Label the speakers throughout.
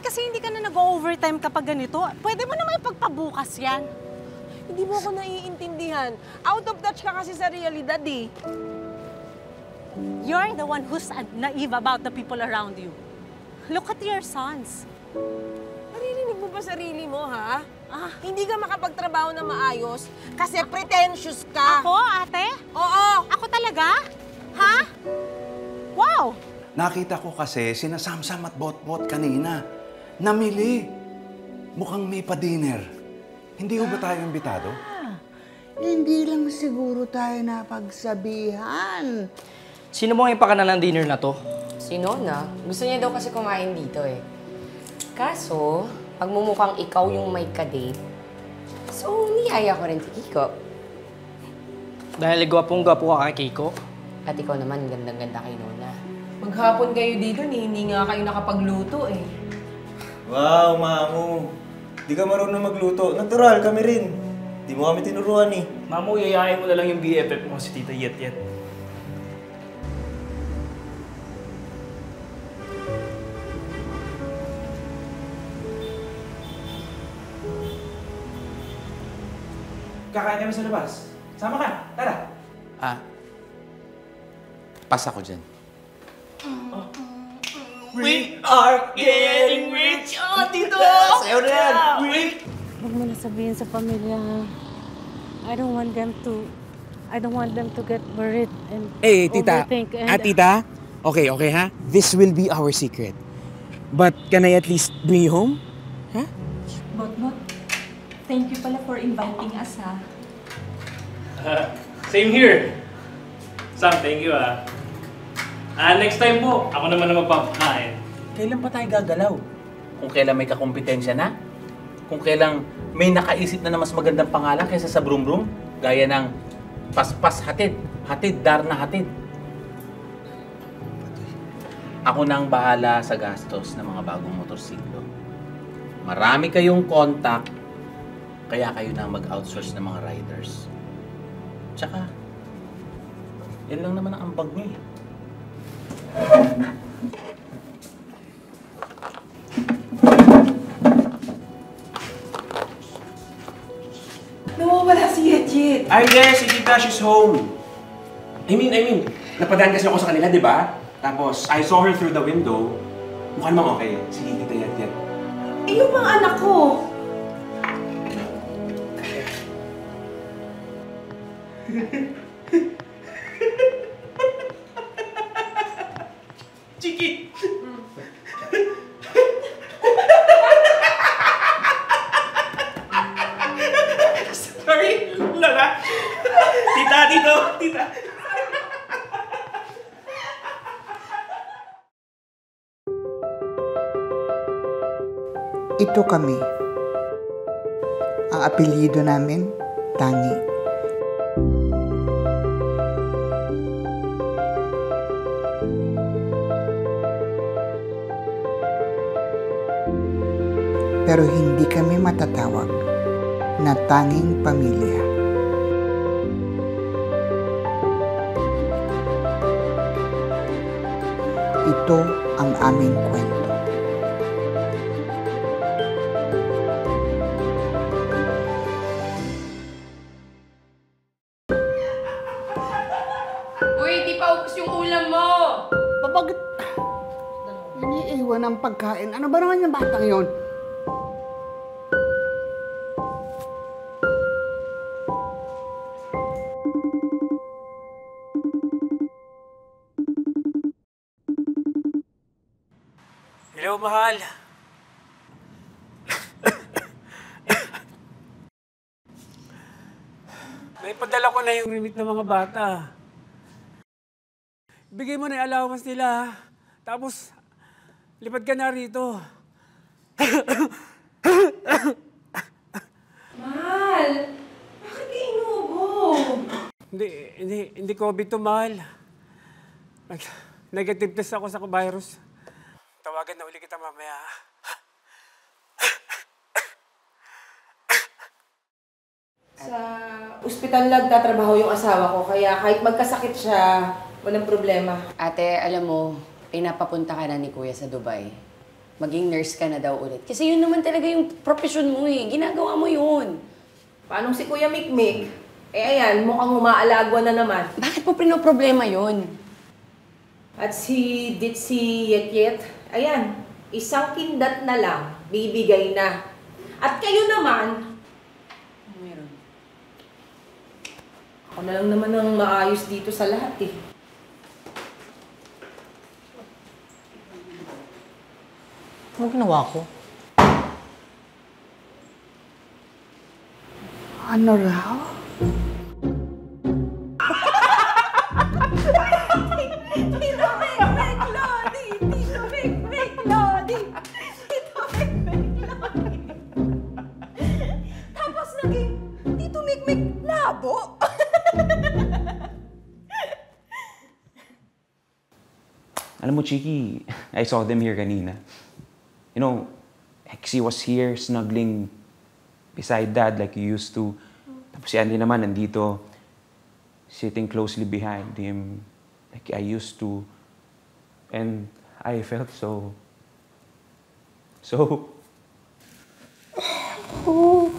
Speaker 1: kasi hindi ka na nag-overtime kapag ganito? Pwede mo naman ipagpabukas yan.
Speaker 2: Hindi mo ako naiintindihan. Out of touch ka kasi sa realidad eh.
Speaker 1: You're the one who's naive about the people around you. Look at your sons.
Speaker 2: Naririnig mo ba sarili mo, ha? Hindi ka makapagtrabaho na maayos kasi pretentious ka.
Speaker 1: Ako, ate?
Speaker 2: Oo.
Speaker 1: Ako talaga? Ha? Wow!
Speaker 3: Nakita ko kasi sina Samsam at Botbot kanina. Namili. Mukhang may pa-dinner. Hindi ba tayo imbitado?
Speaker 4: Hindi lang siguro tayo napagsabihan.
Speaker 5: Sino mo yung pakana ng dinner na to?
Speaker 6: Si Nona. Gusto niya daw kasi kumain dito eh. Kaso, pagmumukhang ikaw yung may kadate, so niyaya ko rin si Kiko.
Speaker 5: Dahil gwapong-gwapo ka kay Kiko?
Speaker 6: At ikaw naman, gandang-ganda kay Nona.
Speaker 2: Maghapon kayo dito, hindi nga kayo nakapagluto eh.
Speaker 7: Wow, Mamu. Di ka marunong magluto. Natural, kami rin. Di mo kami tinuruan eh.
Speaker 5: Mamu, yayain mo na lang yung BFF mo si Tita Yet-Yet.
Speaker 8: Kakain kami sa labas. Sama ka, tara.
Speaker 9: Pas ako dyan.
Speaker 8: We are getting rich! Oh, Tito! Sayo na yan!
Speaker 1: Huwag mo na sabihin sa pamilya. I don't want them to get worried and
Speaker 8: Tita.
Speaker 1: overthink.
Speaker 8: Tita? Okay ha? This will be our secret. But can I at least bring you home? Ha?
Speaker 10: Bot, thank you pala for inviting us, ha?
Speaker 11: Same here. Sam, thank you next time po, ako naman na magpapakain.
Speaker 8: Kailan pa tayo gagalaw? Kung kailan may kakompetensya na? Kung kailan may nakaisip na mas magandang pangalan kaysa sa brum-brum? Gaya ng paspas hatid, hatid, dar na hatid. Ako nang bahala sa gastos ng mga bagong motorsiklo. Marami kayong contact, kaya kayo na mag-outsource ng mga riders. Tsaka, yan lang naman ang ambag niyo eh.
Speaker 2: Nawawala si Yet-Yet.
Speaker 8: Ay, yes! Si Tita, she's home! I mean, napadaan kasi ako sa kanila, di ba? Tapos, I saw her through the window. Mukha namang okay. Sige, Tita Yet-Yet.
Speaker 2: Eh, yung mga anak ko.
Speaker 8: Chiki! Sorry, Lola. Tita, dito, tita.
Speaker 4: Ito kami. Ang apelyido namin, Tangi. Pero hindi kami matatawag na tanging pamilya. Ito ang aming kwento.
Speaker 6: Uy, di pa ubos yung ulam mo!
Speaker 4: Bakit? Iniiwan ang pagkain. Ano ba naman yung batang yon?
Speaker 8: Hello, mahal. May padala ko na yung remit ng mga bata. Bigay mo na yung allowance nila. Tapos, lipad ka na rito.
Speaker 2: Mahal, bakit ka inubo?
Speaker 8: Hindi COVID to, mahal. Negative test ako sa virus. Tawagan na uli kita mamaya.
Speaker 2: Sa ospital nagtatrabaho yung asawa ko, kaya kahit magkasakit siya, walang problema.
Speaker 6: Ate, alam mo, pinapapunta ka na ni Kuya sa Dubai. maging nurse ka na daw ulit. Kasi yun naman talaga yung profesyon mo eh. Ginagawa mo yun.
Speaker 2: Paano si Kuya Mikmik? Eh ayan, mukhang umaalagwa na naman.
Speaker 6: Bakit mo pinoproblema yun?
Speaker 2: At si Ditsi Yet, ayan, isang kindat na lang, bibigay na. At kayo naman,
Speaker 6: Meron.
Speaker 2: ako na lang naman ang maayos dito sa lahat eh.
Speaker 5: Ano ginawa ko?
Speaker 4: Ano raw?
Speaker 10: Tito Mikmik Lodi! Tito Mikmik Lodi! Tito Mikmik Lodi! Tapos naging Tito Mikmik Labo!
Speaker 9: Alam mo, Chiki, I saw them here kanina. You know, Hexie was here snuggling beside Dad like you used to. Tapos si Andy naman nandito, sitting closely behind him like I used to. And I felt so...
Speaker 10: Oh.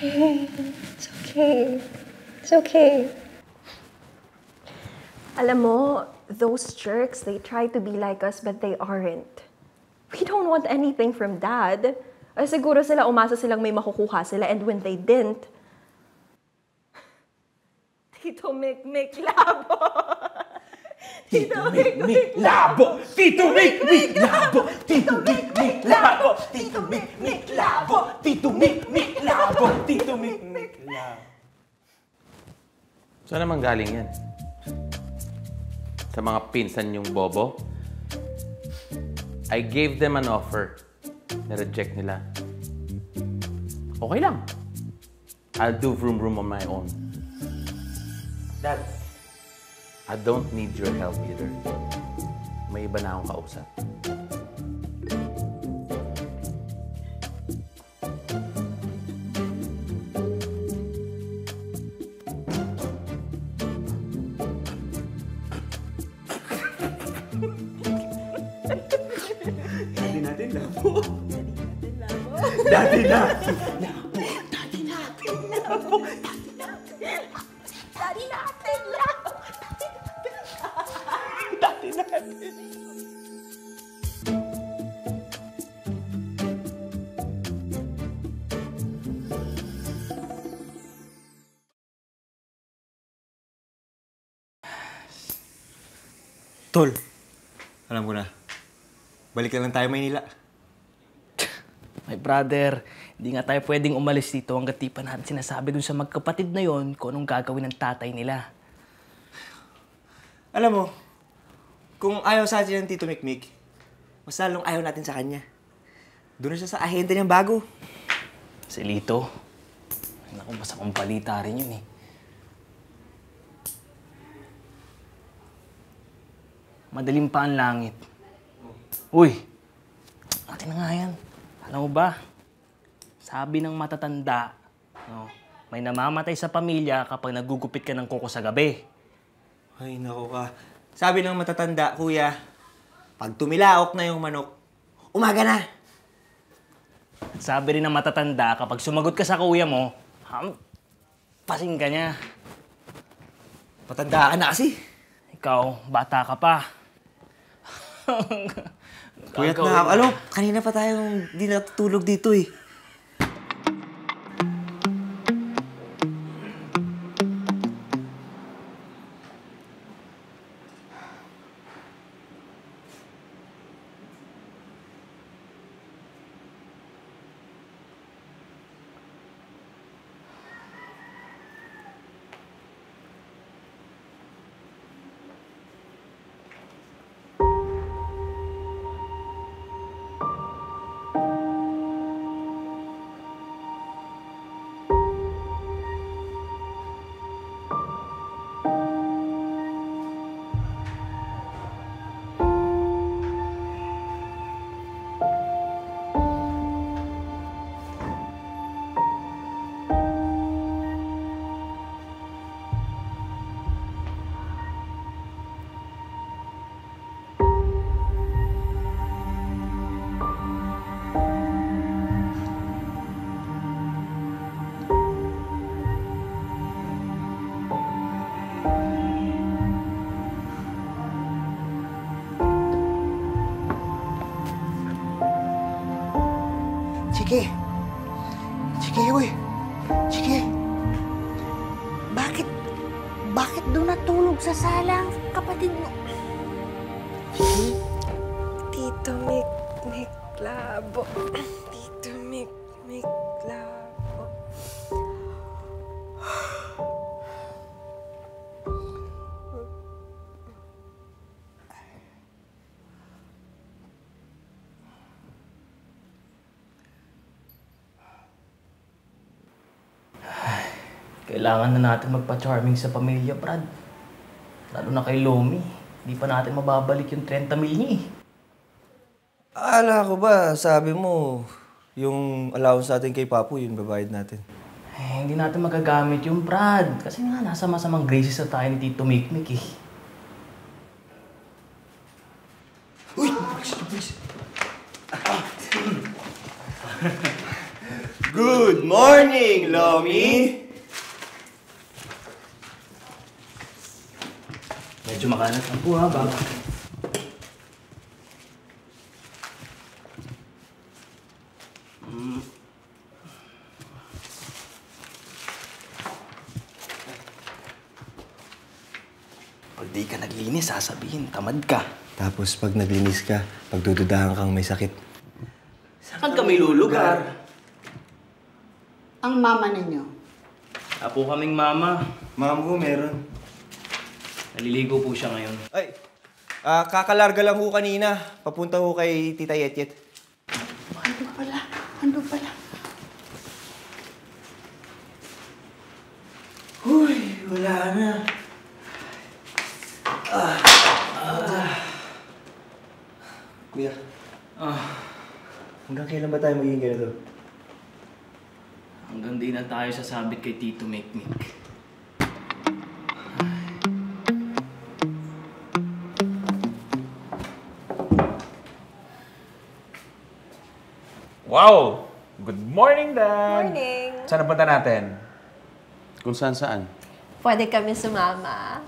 Speaker 10: It's okay. It's okay. Alam mo, those jerks, they try to be like us, but they aren't. We don't want anything from Dad. Ay, siguro sila umasa silang may makukuha sila, and when they didn't, Tito Mikmik Labo! Tito Mikmik Labo!
Speaker 9: Tito Mikmik Labo! Tito Mikmik Labo! Tito Mikmik Labo! Tito Mikmik Labo! Tito Mikmik Labo!
Speaker 8: Saan naman galing yan? Sa mga pinsan yung bobo? I gave them an offer. Na-reject nila. Okay lang. I'll do vroom-vroom on my own. Dad, I don't need your help either. May iba na akong kausap.
Speaker 9: Dati na!
Speaker 7: Tol, alam ko na. Balik na lang tayo Maynila.
Speaker 5: My brother, hindi nga tayo pwedeng umalis dito hanggat di pa natin sinasabi dun sa magkapatid na yon kung anong gagawin ng tatay nila.
Speaker 7: Alam mo, kung ayaw sa atin ng Tito Mikmik, mas lalong ayaw natin sa kanya. Doon na siya sa ahente niyang bago.
Speaker 5: Si Lito, naku, masamang balita rin yun eh. Madaling pa ang langit. Uy, atin na nga yan. Alam mo ba, sabi ng matatanda, no, may namamatay sa pamilya kapag nagugupit ka ng kuko sa gabi.
Speaker 7: Ay, naku ka. Sabi ng matatanda, kuya, pag tumilaok na yung manok, umaga na.
Speaker 5: At sabi rin ng matatanda, kapag sumagot ka sa kuya mo, pasing ka niya.
Speaker 7: Matanda ka na kasi.
Speaker 5: Ikaw, bata ka pa.
Speaker 7: Kuya, alam, kanina pa tayong di natutulog dito eh.
Speaker 4: Chiki! Chiki, uy! Chiki! Bakit doon natulog sa sala ang kapatid mo? Chiki?
Speaker 10: Tito Mick Labo. Tito Mick Labo.
Speaker 5: Kailangan na natin magpa-charming sa pamilya, Brad. Lalo na kay Lomi. Hindi pa natin mababalik yung 30 mil niya eh.
Speaker 7: Akala ko ba, sabi mo, yung allowance natin kay Papu, yun babayad natin.
Speaker 5: Eh, hindi natin magagamit yung Brad. Kasi nga, nasa masamang graces na tayo ni Tito Mikmik eh.
Speaker 7: Uy! Good morning, Lomi!
Speaker 5: Medyo makalat lang po ha, bago. Pag di ka naglinis, sasabihin, tamad ka.
Speaker 7: Tapos pag naglinis ka, pagdududahan kang may sakit.
Speaker 5: Saan ka may lulugar?
Speaker 4: Ang mama ninyo.
Speaker 5: Apo kaming mama.
Speaker 7: Ma'am ko, meron.
Speaker 5: Naliligo po siya ngayon.
Speaker 7: Ay, kakalarga lang ho kanina. Papunta ho kay Tita Yet-Yet.
Speaker 4: Ando pala.
Speaker 7: Uy, wala na. Kuya. Hanggang kailan ba tayo magiging ganito?
Speaker 5: Hanggang di na tayo sasabit kay Tito Mikmik.
Speaker 12: Wow! Good morning, Dad!
Speaker 10: Morning!
Speaker 12: Saan na punta natin?
Speaker 3: Kung saan-saan.
Speaker 10: Pwede kami sumama.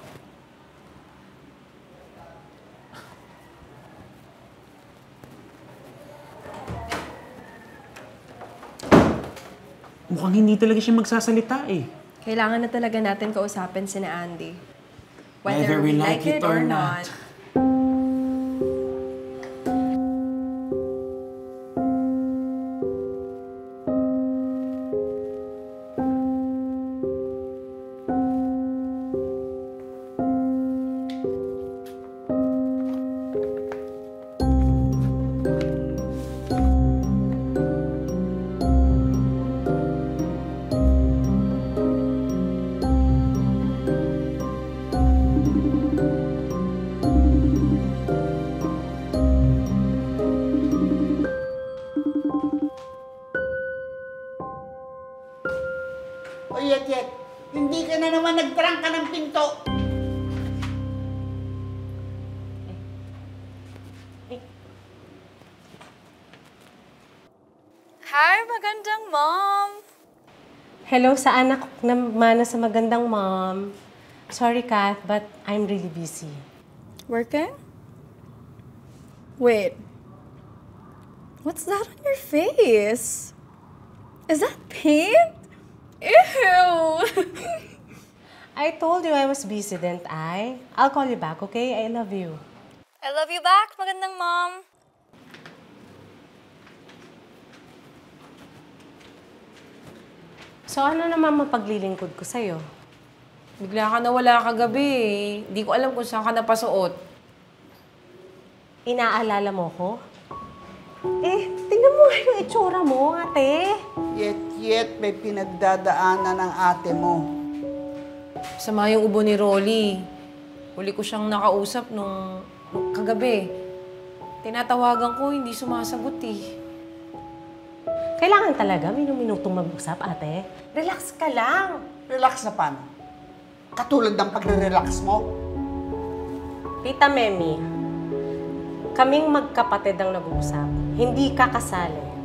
Speaker 12: Mukhang hindi talaga siya magsasalita eh.
Speaker 10: Kailangan na talaga natin kausapin si Andy.
Speaker 12: Whether we like it or not.
Speaker 4: O Yet, hindi ka na naman nagtrangka ng pinto.
Speaker 13: Hi, magandang mom!
Speaker 1: Hello sa anak na mana sa magandang mom. Sorry, Kath, but I'm really busy.
Speaker 13: Working? Wait. What's that on your face? Is that paint? Ew!
Speaker 1: I told you I was busy, didn't I? I'll call you back, okay? I love you.
Speaker 13: I love you back, magandang mom.
Speaker 1: So ano naman mapaglilingkod ko sa'yo?
Speaker 2: Bigla ka nawala kagabi eh. Hindi ko alam kung saan ka napasuot.
Speaker 1: Inaalala mo ko? Eh, tingnan mo nga yung itsura mo, ate.
Speaker 4: Yet, may pinagdadaanan ng ate mo.
Speaker 2: Sama yung ubo ni Rolly. Huli ko siyang nakausap nung kagabi. Tinatawagan ko, hindi sumasagot eh.
Speaker 1: Kailangan talaga minutong mag-usap, ate. Relax ka lang.
Speaker 4: Relax na paano? Katulad ng pagre-relax mo?
Speaker 1: Tita Memi, kaming magkapatid ang nag-uusap. Hindi ka kasali.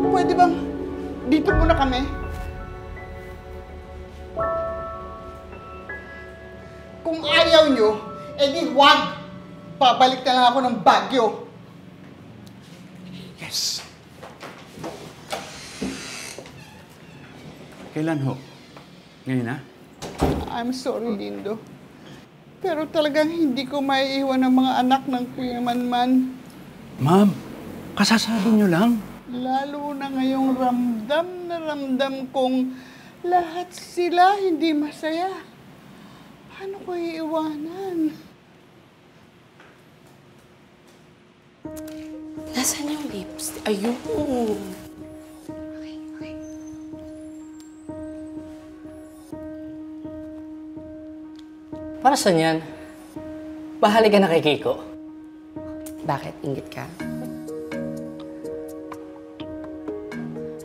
Speaker 4: Pwede bang dito
Speaker 14: dito muna kami. Kung ayaw nyo, edi wag! Pabalik na lang ako ng Baguio.
Speaker 3: Yes. Kailan ho? Ngayon na?
Speaker 14: I'm sorry, Lindo. Pero talagang hindi ko maiiwan ang mga anak ng Kuya Manman.
Speaker 3: Ma'am, kasasabi nyo lang.
Speaker 14: Lalo na ngayong ramdam kong lahat sila hindi masaya. Paano ko iiwanan?
Speaker 6: Nasaan yung lipstick? Ayun. Okay.
Speaker 15: Para saan yan? Bahali ka na kay Kiko.
Speaker 6: Bakit? Inggit ka?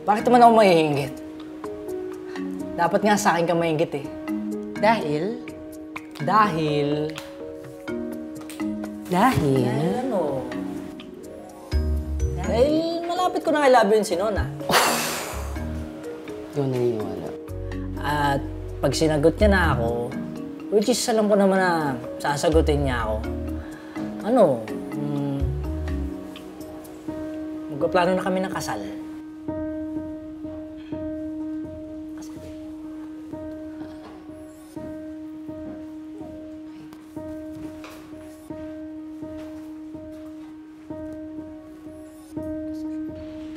Speaker 15: Bakit naman ako maiinggit? Dapat nga sa akin ka maiinggit eh.
Speaker 6: Dahil?
Speaker 15: Dahil ano? Dahil malapit ko na kay Labi yun si Nona.
Speaker 6: Hindi ko naniniwala.
Speaker 15: At pag sinagot niya na ako, which is alam ko naman na sasagutin niya ako, magpaplano na kami ng kasal.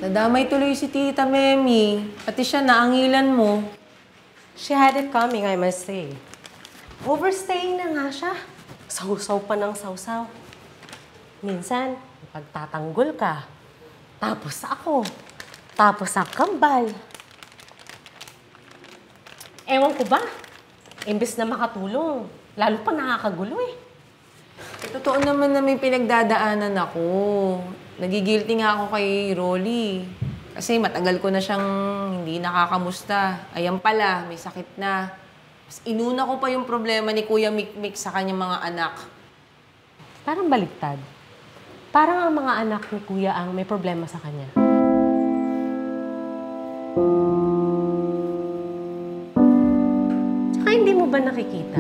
Speaker 2: Nadamay tuloy si Tita Memi. Pati siya naangilan mo.
Speaker 1: She had it coming, I must say. Overstaying na nga siya. Sausaw pa ng sausaw. Minsan, pagtatanggol ka. Tapos ako. Tapos ang kambal. Ewan ko ba? Imbes na makatulong, lalo pa nakakagulo eh.
Speaker 2: Totoo naman na may pinagdadaanan ako. Nagigilty nga ako kay Rolly. Kasi matagal ko na siyang hindi nakakamusta. Ayan pala, may sakit na. Mas inuna ko pa yung problema ni Kuya Mikmik sa kanyang mga anak.
Speaker 1: Parang baliktad. Parang ang mga anak ni Kuya ang may problema sa kanya. Tsaka hindi mo ba nakikita?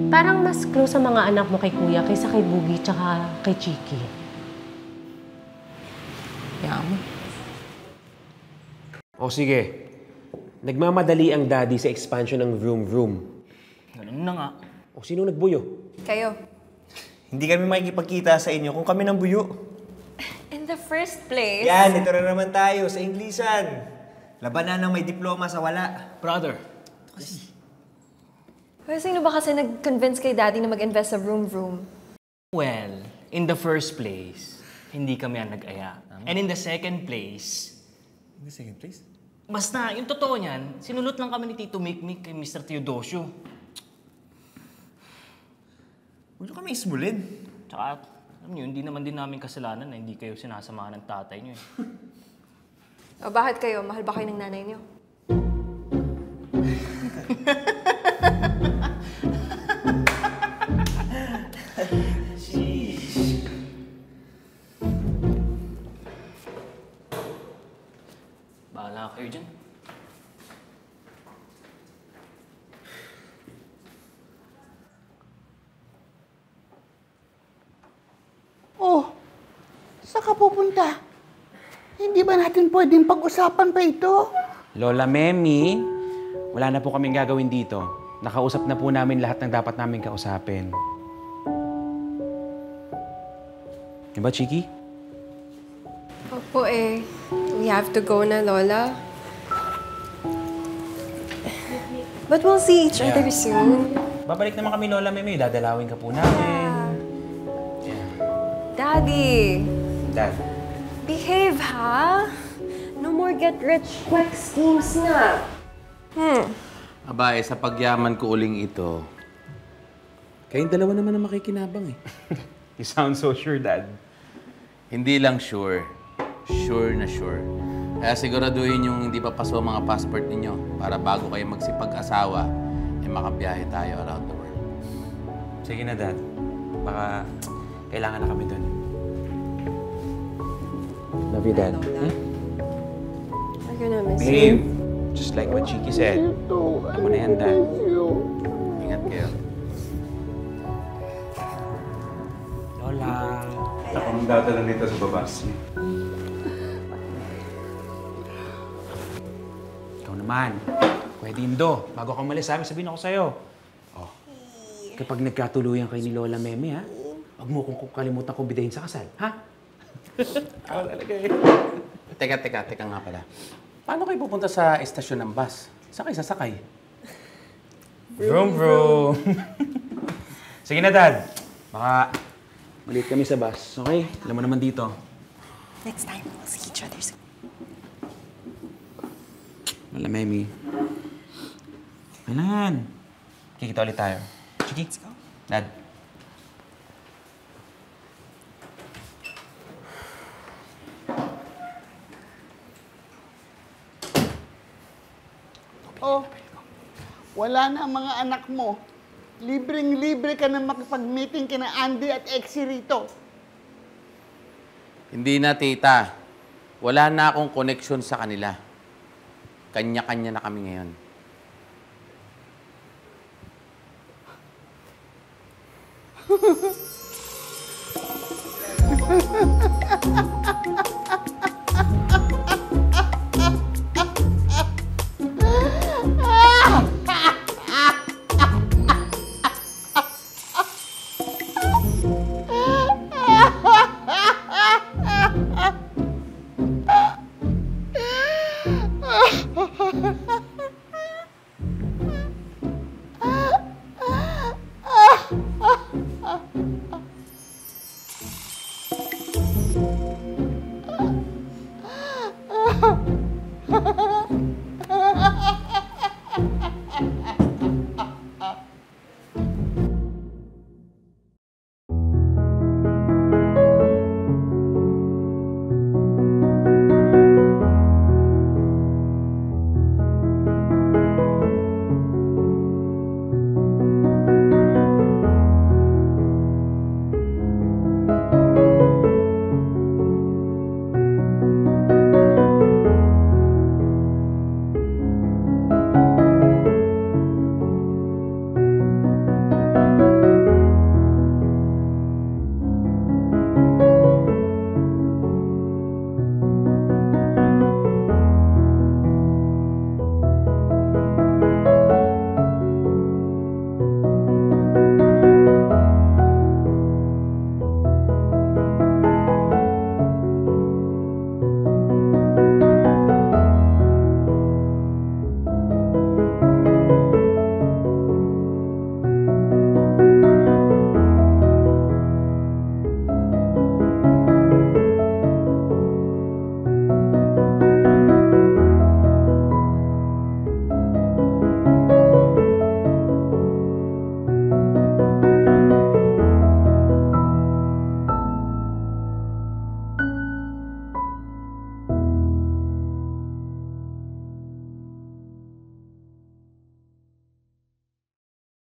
Speaker 1: Parang mas close ang mga anak mo kay Kuya kaysa kay Boogie tsaka kay Chiki.
Speaker 16: O sige, nagmamadali ang daddy sa expansion ng vroom-vroom.
Speaker 5: Ganun na nga.
Speaker 16: O sino nagbuyo?
Speaker 12: Kayo.
Speaker 7: Hindi kami makikipagkita sa inyo kung kami nang buyo.
Speaker 12: In the first place...
Speaker 7: Yan, ito na naman tayo sa Inglisan. Labanan ng may diploma sa wala.
Speaker 5: Brother.
Speaker 10: Sino ba kasi nag-convince kay Daddy na mag-invest sa vroom-vroom?
Speaker 5: Well, in the first place, hindi kami ang nag-aya. And in the second place...
Speaker 7: In the second place?
Speaker 5: Basta, yung totoo niyan, sinulot lang kami ni Tito Mikmik kay Mr. Teodosio.
Speaker 7: Huwag nyo kami ismulin.
Speaker 5: Tsaka, alam niyo, hindi naman din namin kasalanan na hindi kayo sinasamahan ng tatay niyo eh.
Speaker 10: O bakit kayo? Mahal ba kayo ng nanay niyo?
Speaker 5: Bahala kayo dyan.
Speaker 14: Oh, saan ka pupunta? Hindi ba natin pwedeng pag-usapan pa ito?
Speaker 9: Lola Memi, wala na po kaming gagawin dito. Nakausap na po namin lahat ng dapat namin kausapin. Diba, Chiki?
Speaker 10: Opo eh. We have to go na, Lola. But we'll see each other soon.
Speaker 9: Babalik naman kami, Lola Memi. Dadalawin ka po namin.
Speaker 10: Daddy!
Speaker 9: Dad.
Speaker 10: Behave, ha? No more get-rich-quick schemes na.
Speaker 8: Aba, sa pagyaman ko uling ito, kayong dalawa naman ang makikinabang eh.
Speaker 9: You sound so sure, Dad.
Speaker 8: Hindi lang sure. Sure na sure. Kaya siguraduhin yung hindi papaso ang mga passport ninyo para bago kayo magsipag-asawa, makabiyahe tayo around the world.
Speaker 9: Sige na, Dad. Baka kailangan na kami doon.
Speaker 16: Love you, Dad.
Speaker 10: I'm gonna miss
Speaker 9: Babe, just like what Chiki said. Alam mo na yan, Dad. Ingat kayo.
Speaker 5: Lola.
Speaker 3: Ako nang dadala nito sa baba.
Speaker 9: Ikaw naman. Pwede Indo. Bago ako umalis, sabihin ako sa'yo. Oh, kapag nagkatuluyan kayo ni Lola Meme, ha? Huwag mo kung kalimutan kong bidahin sa kasal, ha?
Speaker 8: Ako talaga eh. Teka nga pala. Paano kayo pupunta sa estasyon ng bus? Saan kayo sasakay?
Speaker 9: Vroom, vroom. Sige na, Dad. Baka maliit kami sa bus, okay? Alam mo naman dito.
Speaker 1: Next time, we'll see each other soon.
Speaker 9: Lola Meme. Kailangan. Kikita ulit tayo. Chiki, let's go. Dad.
Speaker 14: Oh, wala na ang mga anak mo. Libreng-libre ka na makipag-meeting kina Andy at Exie rito.
Speaker 8: Hindi na, tita. Wala na akong connection sa kanila. Kanya-kanya na kami ngayon.